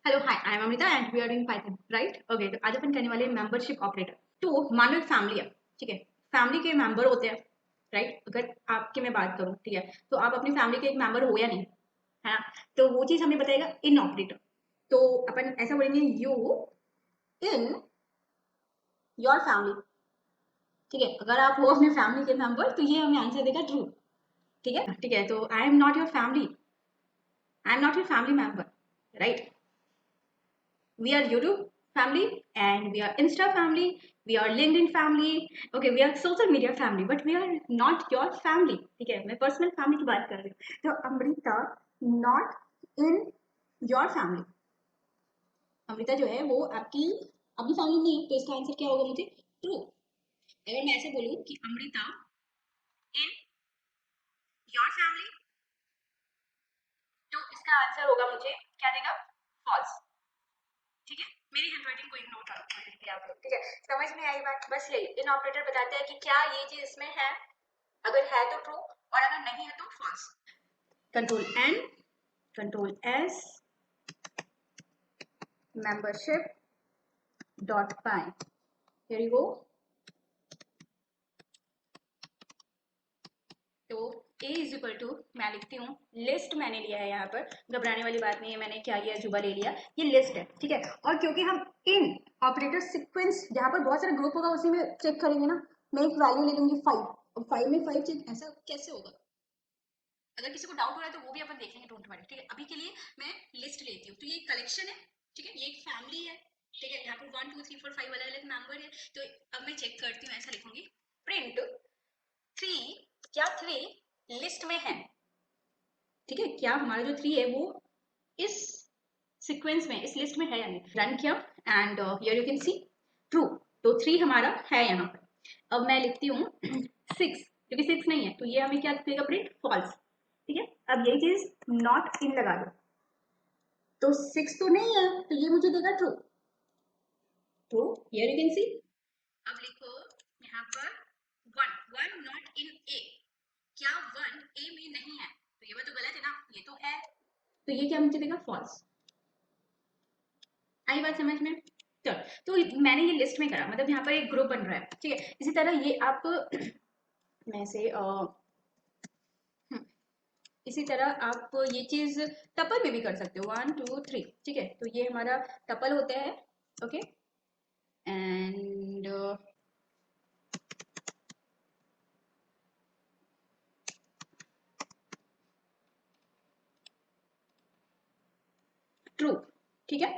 Hello hi I am Amrita and we are doing Python right okay. तो आज अपन करने वाले मेंबरशिप ऑपरेटर। तो मान लो एक फैमिली है, ठीक है। फैमिली के मेंबर होते हैं, राइट। अगर आपकी मैं बात करूं, ठीक है, तो आप अपनी फैमिली के एक मेंबर हो या नहीं, है ना। तो वो चीज हमें बताएगा इन ऑपरेटर। तो अपन ऐसा बोलेंगे यू इन योर फैमिली, ठीक है। अगर आप हो अपने फैमिली के मेंबर तो ये हमें आंसर देगा ट्रू, ठीक है। ठीक है, तो I am not your family, I am not your family member, right. We are YouTube family and we are Insta family, we are LinkedIn family, okay, we are social media family, but we are not your family. ठीक है, मैं personal family की बात कर रही हूँ। तो Amrita not in your family, Amrita जो है वो आपकी अपनी फैमिली नहीं है, तो इसका आंसर क्या होगा मुझे ट्रू। अगर मैं ऐसे बोलूँ कि अमृता इन योर फैमिली, तो इसका आंसर होगा मुझे क्या देगा, फॉल्स, ठीक है। मेरी हैंडराइटिंग को इग्नोर करो आप लोग, ठीक है। समझ में आई बात, बस यही इन ऑपरेटर बताते हैं कि क्या ये चीज इसमें है, अगर है तो ट्रू और अगर नहीं है तो false. Control N, control S, membership dot py, here you go. तो a इज इक्वल टू, मैं लिखती हूँ लिस्ट, मैंने लिया है यहाँ पर, घबराने वाली बात नहीं है, मैंने क्या लिया, जुबा ले लिया, ये लिस्ट है, ठीक है। और क्योंकि हम इन ऑपरेटर सीक्वेंस जहाँ पर बहुत सारा ग्रुप होगा उसी में चेक करेंगे ना, मैं एक वैल्यू ले लूंगी 5, अब 5 में 5 चेक ऐसा कैसे होगा, अगर किसी को डाउट हो रहा है तो वो भी अपन देखेंगे, डोंट वरी, ठीक है। अभी के लिए मैं लिस्ट लेती हूँ, तो ये एक कलेक्शन है, ठीक है, ये एक फैमिली है, ठीक है। यहाँ पर 1 2 3 4 5 अलग अलग मेंबर है। तो अब मैं चेक करती हूँ, ऐसा लिखूंगी प्रिंट 3, क्या 3 लिस्ट में है, ठीक है। क्या हमारा जो 3 है वो इस सीक्वेंस में, इस लिस्ट में है या नहीं। रन किया and here you can C true, तो 3 हमारा है यहाँ पर। अब मैं लिखती हूँ 6, क्योंकि 6 नहीं है तो ये हमें क्या देगा, प्रिंट फॉल्स, ठीक है। अब यही चीज नॉट इन लगा दो, तो 6 तो नहीं है तो ये मुझे देगा true, true, here you can see. अब लिखो यहाँ पर 1, 1 नॉट इन ए, क्या 1 ए में नहीं है, तो ये बात तो गलत है ना, ये तो है, तो ये क्या मुझे देगा, फॉल्स। आई बात समझ में। चलो, तो मैंने ये लिस्ट में करा, मतलब यहाँ पर एक ग्रुप बन रहा है, ठीक है। इसी तरह ये आप मैं से इसी तरह आप ये चीज टपल में भी कर सकते हो, 1 2 3, ठीक है। तो ये हमारा टपल होता है, ओके। एंड ट्रू, ठीक है।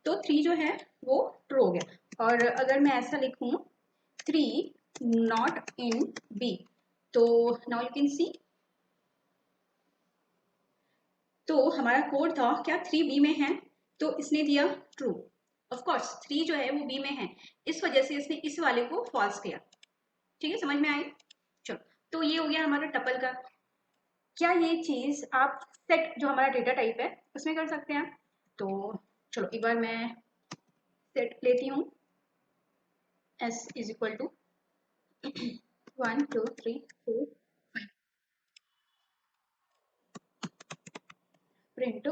तो 3 जो है वो ट्रू हो गया। और अगर मैं ऐसा लिखूं 3 नॉट इन बी, तो नाउ यू कैन सी, तो हमारा कोड था क्या 3 बी में है, तो इसने दिया ट्रू। ऑफ कोर्स 3 जो है वो बी में है, इस वजह से इसने इस वाले को फॉल्स किया, ठीक है, समझ में आई। चलो, तो ये हो गया हमारा टपल का। क्या ये चीज आप सेट जो हमारा डेटा टाइप है उसमें कर सकते हैं, तो चलो एक बार मैं सेट लेती हूँ, s is equal to 1 2 3 4 5, print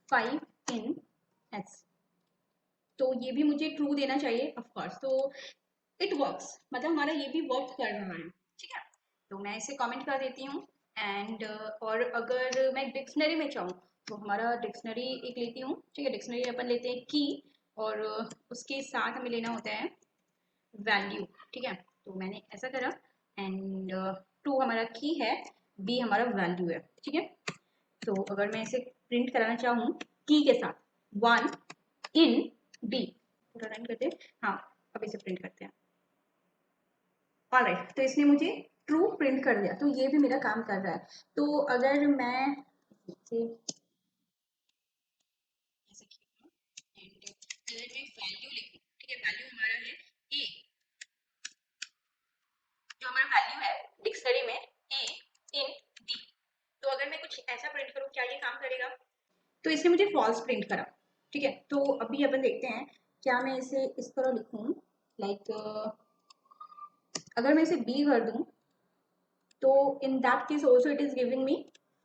5 in s, तो ये भी मुझे ट्रू देना चाहिए ऑफ कोर्स। तो इट वर्क्स, मतलब हमारा ये भी वर्क कर रहा है, ठीक है। तो मैं इसे कमेंट कर देती हूँ एंड और अगर मैं डिक्शनरी में चाहूँ तो हमारा डिक्शनरी एक लेती हूँ, ठीक है। डिक्शनरी अपन लेते हैं की, और उसके साथ हमें लेना होता है वैल्यू, ठीक है। तो मैंने ऐसा करा एंड टू हमारा की है, बी हमारा वैल्यू है, ठीक है। तो अगर मैं इसे प्रिंट कराना चाहूँ की के साथ 1 इन बी, पूरा रन करते हैं, हाँ अब इसे प्रिंट करते हैं। ऑलराइट, तो इसने मुझे ट्रू प्रिंट कर दिया, तो ये भी मेरा काम कर रहा है। तो अगर मैं इसे ऐसे खींचूं एंड अगर मैं वैल्यू लिखूं, ठीक है, वैल्यू हमारा है ए, जो हमारा वैल्यू है डिक्शनरी में ए इन डी, तो अगर मैं कुछ ऐसा प्रिंट करूं क्या ये काम करेगा, तो इसने मुझे फॉल्स प्रिंट करा, ठीक है। तो अभी अपन देखते हैं क्या मैं इसे इस तरह लिखूं, लाइक अगर मैं इसे बी कर दूं तो in that case also it is giving me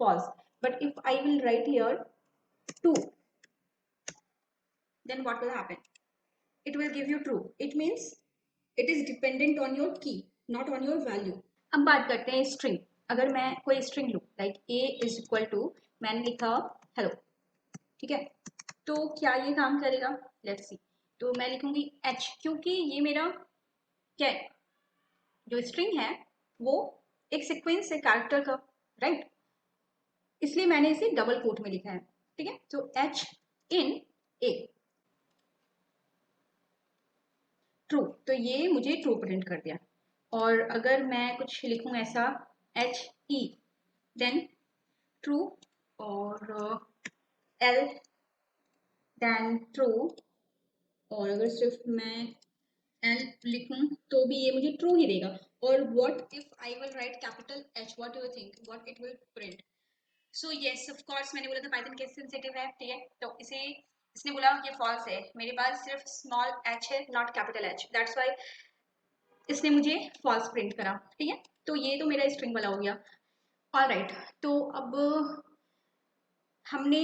false, but if I will write here 2, then what will happen? It will give you true. It means it is dependent on your key, not on your value. अब बात करते हैं string. अगर मैं कोई string लूँ like a is equal to, मैंने लिखा हेलो, ठीक है, तो क्या ये काम करेगा? Let's see. तो मैं लिखूंगी h, क्योंकि ये मेरा क्या है, जो स्ट्रिंग है वो एक सीक्वेंस है कैरेक्टर का, राइट, इसलिए मैंने इसे डबल कोट में लिखा है, ठीक है. तो h इन a ट्रू, तो ये मुझे ट्रू प्रिंट कर दिया. और अगर मैं कुछ लिखूं ऐसा एच ई, देन ट्रू, और एल, देन ट्रू, और अगर सिर्फ मैं एल लिखूं तो भी ये मुझे ट्रू ही देगा. और what if I will write capital H, what do you think what it will print? So yes of course, मैंने बोला था पाइथन केस सेंसिटिव है, ठीक है, तो इसने बोला ये फॉल्स है, मेरे पास सिर्फ स्मॉल एच है, not capital H, that's why इसने मुझे फॉल्स प्रिंट करा, ठीक है. तो ये तो मेरा स्ट्रिंग वाला हो गया. ऑलराइट, तो अब हमने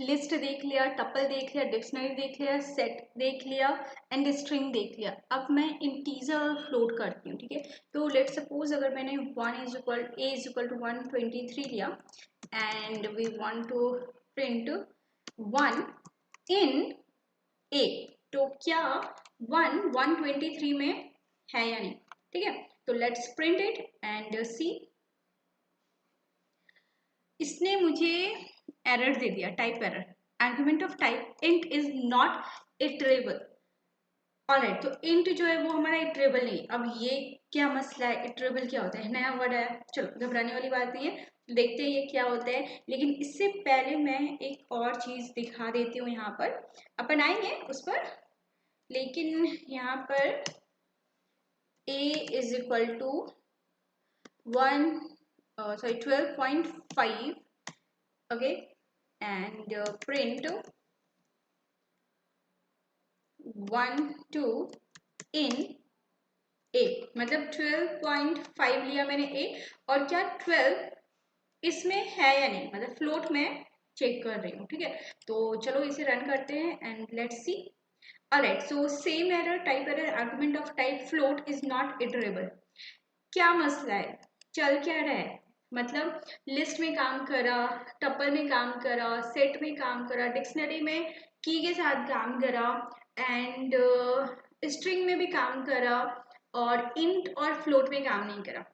लिस्ट देख लिया, टपल देख लिया, डिक्शनरी देख लिया, सेट देख लिया एंड स्ट्रिंग देख लिया. अब मैं इंटीजर फ्लोट करती हूँ, ठीक है. तो लेट सपोज अगर मैंने 1 is equal a is equal to 123 लिया and we want to print 1 in a, तो क्या 123 में है या नहीं, ठीक है. तो लेट्स प्रिंट इट एंड सी. इसने मुझे एरर दे दिया, type error, argument of type int is not iterable. Alright, तो इंट जो है वो हमारा इटरेबल नहीं. अब ये क्या मसला है, इटरेबल क्या होता है, नया वर्ड है, चलो घबराने वाली बात नहीं है, देखते हैं ये क्या होता है. लेकिन इससे पहले मैं एक और चीज दिखा देती हूँ, यहाँ पर अपन आएंगे उस पर, लेकिन यहाँ पर a is equal to 12.5, okay, and print 1 2 in a, मतलब 12.5 लिया मैंने a, और क्या 12 इसमें है या नहीं, मतलब फ्लोट में चेक कर रही हूँ, ठीक है. तो चलो इसे रन करते हैं and let's see. Alright, so same error, type error, argument of type float is not iterable. क्या मसला है, चल क्या रहा है, मतलब लिस्ट में काम करा, टपल में काम करा, सेट में काम करा, डिक्शनरी में की के साथ काम करा, एंड स्ट्रिंग में भी काम करा, और इंट और फ्लोट में काम नहीं करा.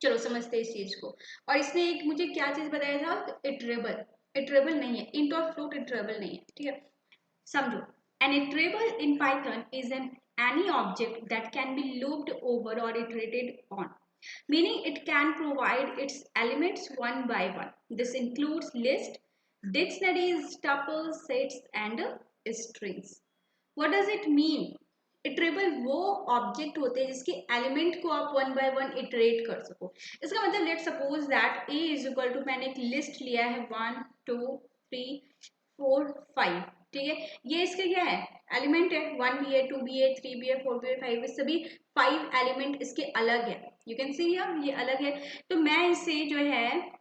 चलो समझते हैं इस चीज को. और इसने एक मुझे क्या चीज बताया था, इटरेबल. इटरेबल नहीं है, इंट और फ्लोट इटरेबल नहीं है, ठीक है. समझो, an iterable in Python is any object that can be looped over or iterated on, meaning it can provide its elements one by one. This includes lists, dictionaries, tuples, sets, and strings. What does it mean? Iterable वो object होते हैं जिसके element को आप one by one iterate कर सको. इसका मतलब let suppose that a is equal to, मैंने एक लिस्ट लिया है 1 2 3 4 5, ठीक है. ये इसके क्या है, एलिमेंट है, 1 भी है, 2 भी है, 3 भी है, 4 भी है, 5 है, सभी 5 एलिमेंट इसके अलग है. यू कैन सी हियर, ये अलग है. तो मैं इसे जो है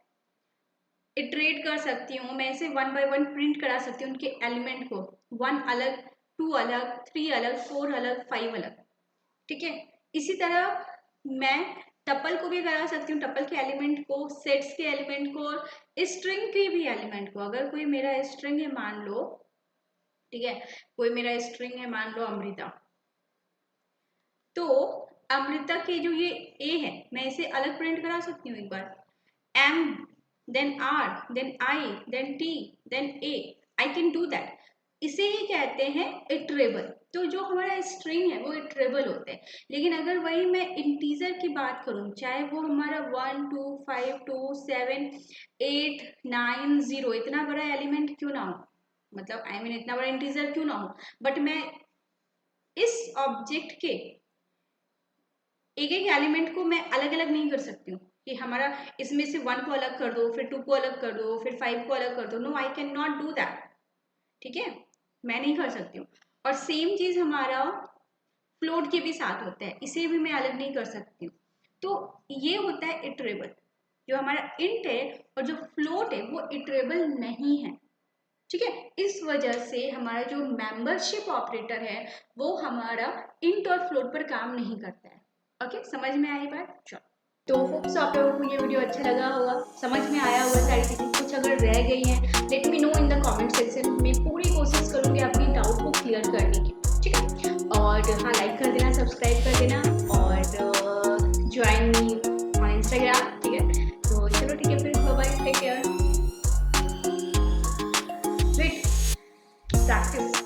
इटरेट कर सकती हूँ, मैं इसे वन बाय वन प्रिंट करा सकती हूँ, उनके एलिमेंट को, 1 अलग, 2 अलग, 3 अलग, 4 अलग, 5 अलग, ठीक है. इसी तरह मैं टपल को भी करा सकती हूँ, टपल के एलिमेंट को, सेट्स के एलिमेंट को, और स्ट्रिंग के भी एलिमेंट को. अगर कोई मेरा स्ट्रिंग है मान लो, ठीक है, कोई मेरा स्ट्रिंग है मान लो अमृता, तो अमृता के जो ये ए है, मैं इसे अलग प्रिंट करा सकती हूँ एक बार, M, then R, then I, then T, then A, I can do that. इसे ही कहते हैं इटरेबल. तो जो हमारा स्ट्रिंग है वो इटरेबल होते हैं. लेकिन अगर वही मैं इंटीजर की बात करूं, चाहे वो हमारा 1 2 5 2 7 8 9 0 इतना बड़ा एलिमेंट क्यों ना हो, मतलब आई मीन इतना बड़ा इंटीजर क्यों ना हो, बट मैं इस ऑब्जेक्ट के एक एक एलिमेंट को मैं अलग अलग नहीं कर सकती हूँ कि हमारा इसमें से 1 को अलग कर दो, फिर 2 को अलग कर दो, फिर 5 को अलग कर दो. No, I can not do that, ठीक है, मैं नहीं कर सकती हूँ. और सेम चीज हमारा फ्लोट के भी साथ होता है, इसे भी मैं अलग नहीं कर सकती हूँ. तो ये होता है इटरेबल. जो हमारा इंट है और जो फ्लोट है वो इटरेबल नहीं है. ठीक है। इस वजह से हमारा जो मेंबरशिप ऑपरेटर है वो हमारा इंट और फ्लोट पर काम नहीं करता है। ओके, समझ में आई बात? चलो, तो होप्स आप लोगों को ये वीडियो अच्छा लगा होगा, समझ में आया होगा सारी चीज़ें। कुछ अगर रह गई हैं let me know in the comment section. मैं पूरी कोशिश करूँगी आपकी डाउट को क्लियर करने की। ठीक है, और हाँ, लाइक कर देना, सब्सक्राइब कर देना और ज्वाइन मी ऑन इंस्टाग्राम। ठीक है, तो चलो ठीक है, फिर bye bye, take care, wait, practice.